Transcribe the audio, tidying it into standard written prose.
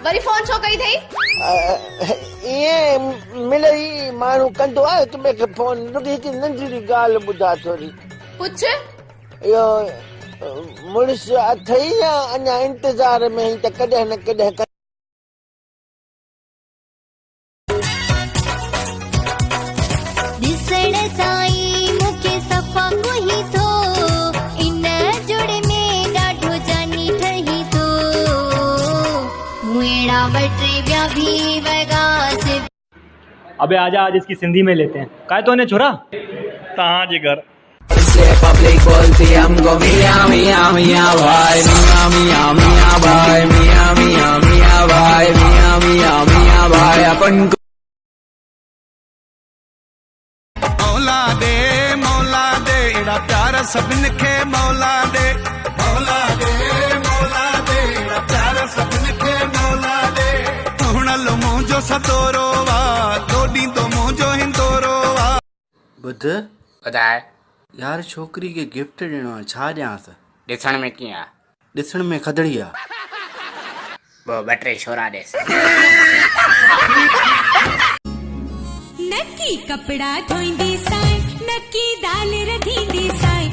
वरी फोन छो कई थई? ये मिलई माण्हू कंदो आहे हिक ॿिए खे फोन। रुॻी हिकु नंढड़ी ॻाल्हि ॿुधा थोरी। पुछ। इहो मुड़ुस अथई या अञा इंतज़ार में त कॾहिं न कॾहिं ॾिसण साईं मूंखे सफ़ा कोई थो इन जुड़े में ॾाढो जानी ठही थो मुएड़ा बटे ॿिया बि वगास। अबे आजा, आज इसकी सिंधी में लेते हैं। काय तो ने छोरा कहाँ जी घर से पब्लिक बोलती हमको मियां मियां मियां भाई, मियां मियां मियां भाई, मियां मियां मियां भाई, मियां मियां मियां भाई। अपन को मौला दे एड़ा प्यार सभिन खे मौला दे, मौला दे मौला दे एड़ा प्यार सभिन खे मौला दे। हुणल मुंहिंजो सतोरो वा लोॾी तो मुंहिंजो हिंदोरो वा। बुध ॿुधाए यार छोकरी के गिफ्ट ॾियणो आहे, छा ॾियांसि? ॾिसण में कीअं आहे? ॾिसण में खदड़ी आहे। ॿ टे छोरा ॾिस। नकी कपड़ा धोईंदी साईं, नकी दाल रधींदी साईं।